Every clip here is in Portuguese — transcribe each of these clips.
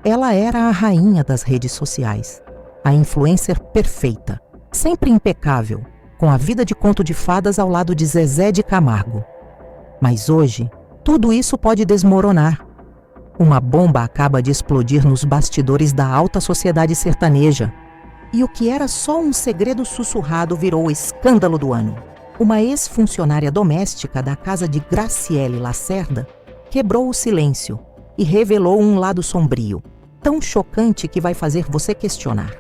Ela era a rainha das redes sociais, a influencer perfeita, sempre impecável, com a vida de conto de fadas ao lado de Zezé de Camargo. Mas hoje, tudo isso pode desmoronar. Uma bomba acaba de explodir nos bastidores da alta sociedade sertaneja. E o que era só um segredo sussurrado virou o escândalo do ano. Uma ex-funcionária doméstica da casa de Graciele Lacerda quebrou o silêncio e revelou um lado sombrio, tão chocante que vai fazer você questionar.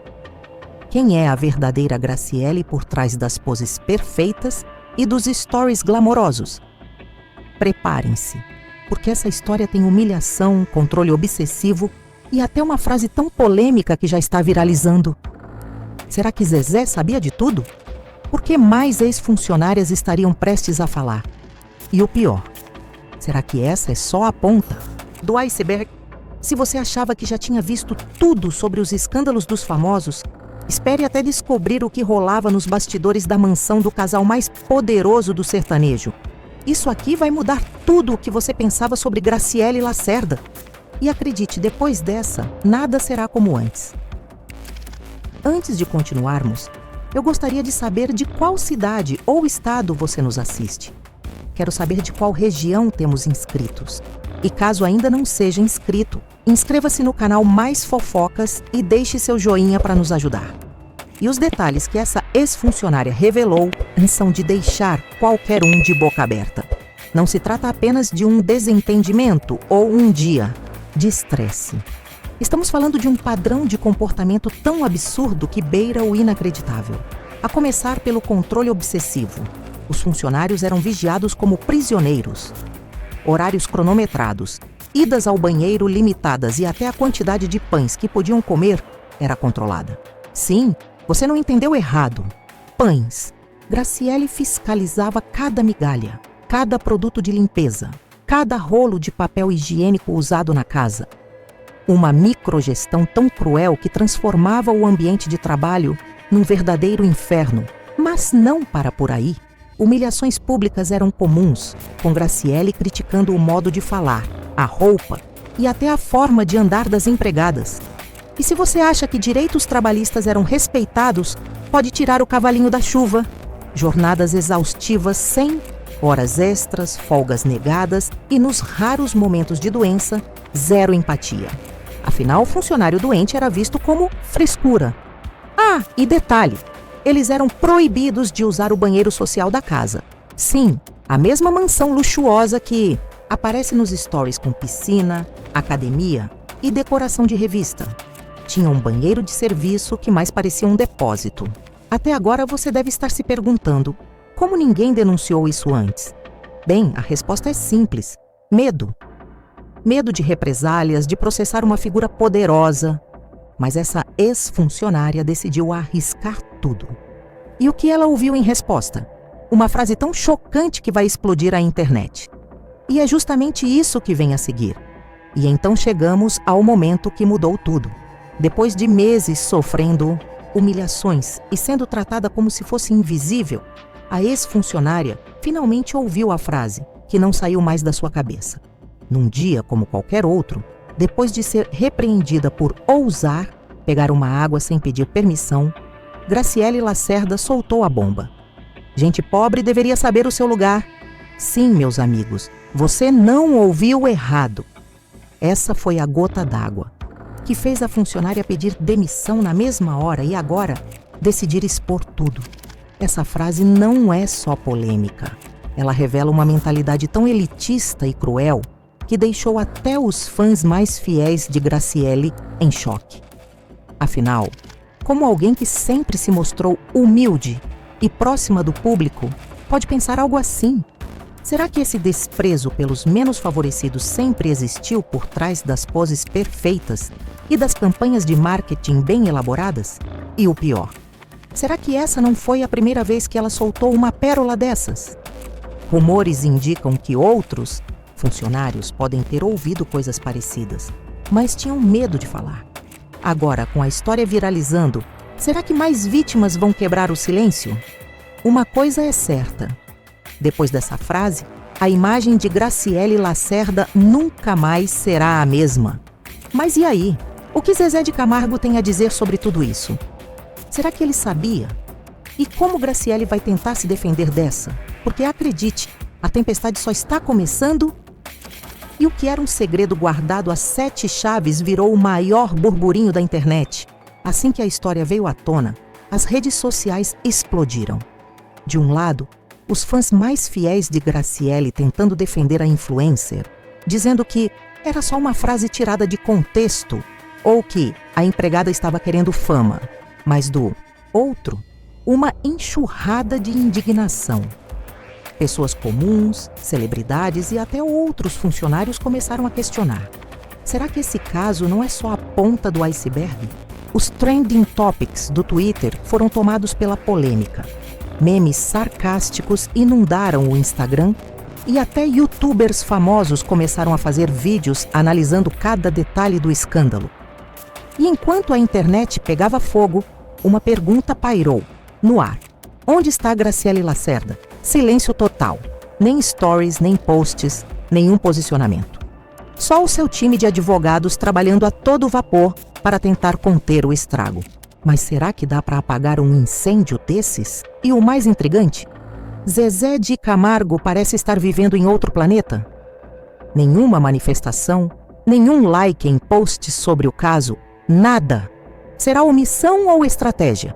Quem é a verdadeira Graciele por trás das poses perfeitas e dos stories glamourosos? Preparem-se, porque essa história tem humilhação, controle obsessivo e até uma frase tão polêmica que já está viralizando. Será que Zezé sabia de tudo? Por que mais ex-funcionárias estariam prestes a falar? E o pior, será que essa é só a ponta do iceberg? Se você achava que já tinha visto tudo sobre os escândalos dos famosos, espere até descobrir o que rolava nos bastidores da mansão do casal mais poderoso do sertanejo. Isso aqui vai mudar tudo o que você pensava sobre Graciele Lacerda. E acredite, depois dessa, nada será como antes. Antes de continuarmos, eu gostaria de saber de qual cidade ou estado você nos assiste. Quero saber de qual região temos inscritos. E caso ainda não seja inscrito, inscreva-se no canal Mais Fofocas e deixe seu joinha para nos ajudar. E os detalhes que essa ex-funcionária revelou são de deixar qualquer um de boca aberta. Não se trata apenas de um desentendimento ou um dia de estresse. Estamos falando de um padrão de comportamento tão absurdo que beira o inacreditável. A começar pelo controle obsessivo. Os funcionários eram vigiados como prisioneiros. Horários cronometrados, idas ao banheiro limitadas e até a quantidade de pães que podiam comer era controlada. Sim, você não entendeu errado. Pães. Graciele fiscalizava cada migalha, cada produto de limpeza, cada rolo de papel higiênico usado na casa. Uma microgestão tão cruel que transformava o ambiente de trabalho num verdadeiro inferno. Mas não para por aí. Humilhações públicas eram comuns, com Graciele criticando o modo de falar, a roupa e até a forma de andar das empregadas. E se você acha que direitos trabalhistas eram respeitados, pode tirar o cavalinho da chuva. Jornadas exaustivas sem horas extras, folgas negadas e, nos raros momentos de doença, zero empatia. Afinal, o funcionário doente era visto como frescura. Ah, e detalhe, eles eram proibidos de usar o banheiro social da casa. Sim, a mesma mansão luxuosa que aparece nos stories com piscina, academia e decoração de revista. Tinha um banheiro de serviço que mais parecia um depósito. Até agora você deve estar se perguntando, como ninguém denunciou isso antes? Bem, a resposta é simples: medo. Medo de represálias, de processar uma figura poderosa. Mas essa ex-funcionária decidiu arriscar tudo. E o que ela ouviu em resposta? Uma frase tão chocante que vai explodir a internet. E é justamente isso que vem a seguir. E então chegamos ao momento que mudou tudo. Depois de meses sofrendo humilhações e sendo tratada como se fosse invisível, a ex-funcionária finalmente ouviu a frase, que não saiu mais da sua cabeça. Num dia como qualquer outro, depois de ser repreendida por ousar pegar uma água sem pedir permissão, Graciele Lacerda soltou a bomba. Gente pobre deveria saber o seu lugar. Sim, meus amigos, você não ouviu errado. Essa foi a gota d'água que fez a funcionária pedir demissão na mesma hora e agora decidir expor tudo. Essa frase não é só polêmica. Ela revela uma mentalidade tão elitista e cruel que deixou até os fãs mais fiéis de Graciele em choque. Afinal, como alguém que sempre se mostrou humilde e próxima do público pode pensar algo assim? Será que esse desprezo pelos menos favorecidos sempre existiu por trás das poses perfeitas e das campanhas de marketing bem elaboradas? E o pior, será que essa não foi a primeira vez que ela soltou uma pérola dessas? Rumores indicam que outros funcionários podem ter ouvido coisas parecidas, mas tinham medo de falar. Agora, com a história viralizando, será que mais vítimas vão quebrar o silêncio? Uma coisa é certa. Depois dessa frase, a imagem de Graciele Lacerda nunca mais será a mesma. Mas e aí? O que Zezé de Camargo tem a dizer sobre tudo isso? Será que ele sabia? E como Graciele vai tentar se defender dessa? Porque acredite, a tempestade só está começando. E o que era um segredo guardado a 7 chaves virou o maior burburinho da internet. Assim que a história veio à tona, as redes sociais explodiram. De um lado, os fãs mais fiéis de Graciele tentando defender a influencer, dizendo que era só uma frase tirada de contexto ou que a empregada estava querendo fama, mas do outro, uma enxurrada de indignação. Pessoas comuns, celebridades e até outros funcionários começaram a questionar. Será que esse caso não é só a ponta do iceberg? Os trending topics do Twitter foram tomados pela polêmica. Memes sarcásticos inundaram o Instagram e até youtubers famosos começaram a fazer vídeos analisando cada detalhe do escândalo. E enquanto a internet pegava fogo, uma pergunta pairou, no ar. Onde está Graciele Lacerda? Silêncio total. Nem stories, nem posts, nenhum posicionamento. Só o seu time de advogados trabalhando a todo vapor para tentar conter o estrago. Mas será que dá para apagar um incêndio desses? E o mais intrigante? Zezé de Camargo parece estar vivendo em outro planeta? Nenhuma manifestação, nenhum like em posts sobre o caso, nada. Será omissão ou estratégia?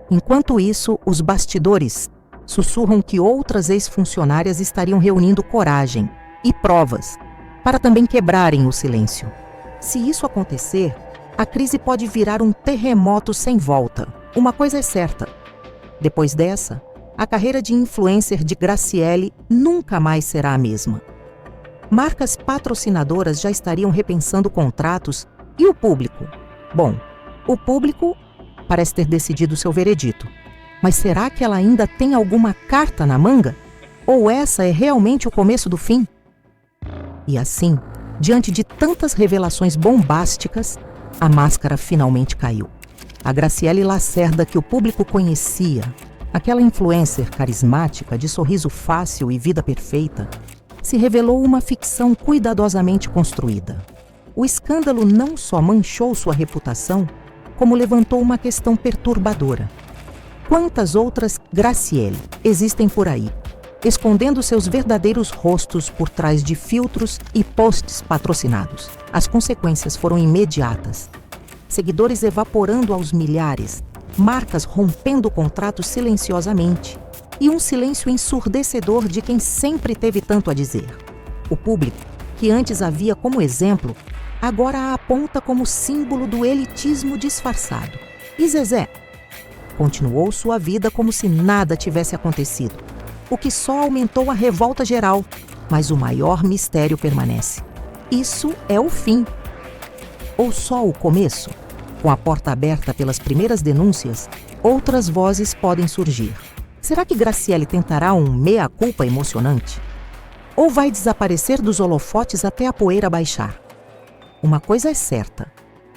Enquanto isso, os bastidores sussurram que outras ex-funcionárias estariam reunindo coragem e provas para também quebrarem o silêncio. Se isso acontecer, a crise pode virar um terremoto sem volta. Uma coisa é certa: depois dessa, a carreira de influencer de Graciele nunca mais será a mesma. Marcas patrocinadoras já estariam repensando contratos e o público? Bom, o público parece ter decidido seu veredito. Mas será que ela ainda tem alguma carta na manga? Ou essa é realmente o começo do fim? E assim, diante de tantas revelações bombásticas, a máscara finalmente caiu. A Graciele Lacerda que o público conhecia, aquela influencer carismática de sorriso fácil e vida perfeita, se revelou uma ficção cuidadosamente construída. O escândalo não só manchou sua reputação, como levantou uma questão perturbadora. Quantas outras Graciele existem por aí, escondendo seus verdadeiros rostos por trás de filtros e posts patrocinados? As consequências foram imediatas. Seguidores evaporando aos milhares, marcas rompendo contratos silenciosamente e um silêncio ensurdecedor de quem sempre teve tanto a dizer. O público, que antes a via como exemplo, agora a aponta como símbolo do elitismo disfarçado. E Zezé? Continuou sua vida como se nada tivesse acontecido, o que só aumentou a revolta geral, mas o maior mistério permanece. Isso é o fim. Ou só o começo? Com a porta aberta pelas primeiras denúncias, outras vozes podem surgir. Será que Graciele tentará um meia-culpa emocionante? Ou vai desaparecer dos holofotes até a poeira baixar? Uma coisa é certa: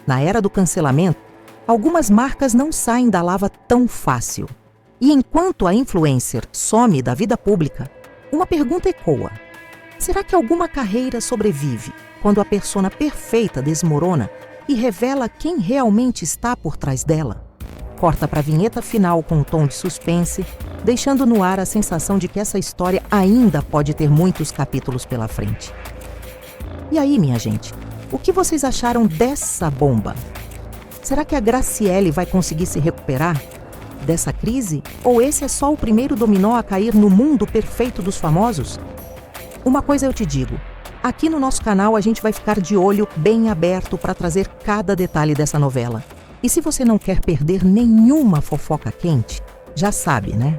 na era do cancelamento, algumas marcas não saem da lava tão fácil. E enquanto a influencer some da vida pública, uma pergunta ecoa: será que alguma carreira sobrevive quando a persona perfeita desmorona e revela quem realmente está por trás dela? Corta para a vinheta final com um tom de suspense, deixando no ar a sensação de que essa história ainda pode ter muitos capítulos pela frente. E aí, minha gente, o que vocês acharam dessa bomba? Será que a Graciele vai conseguir se recuperar dessa crise? Ou esse é só o primeiro dominó a cair no mundo perfeito dos famosos? Uma coisa eu te digo: aqui no nosso canal a gente vai ficar de olho bem aberto para trazer cada detalhe dessa novela. E se você não quer perder nenhuma fofoca quente, já sabe, né?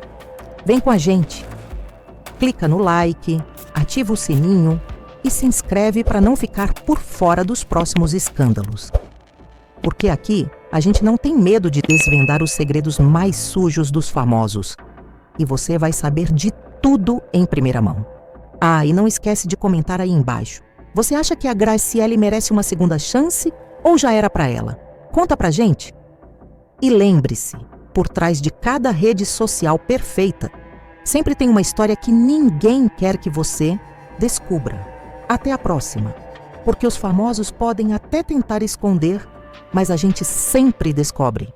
Vem com a gente. Clica no like, ativa o sininho e se inscreve para não ficar por fora dos próximos escândalos. Porque aqui a gente não tem medo de desvendar os segredos mais sujos dos famosos. E você vai saber de tudo em primeira mão. Ah, e não esquece de comentar aí embaixo. Você acha que a Graciele merece uma segunda chance ou já era para ela? Conta pra gente. E lembre-se, por trás de cada rede social perfeita, sempre tem uma história que ninguém quer que você descubra. Até a próxima, porque os famosos podem até tentar esconder, mas a gente sempre descobre.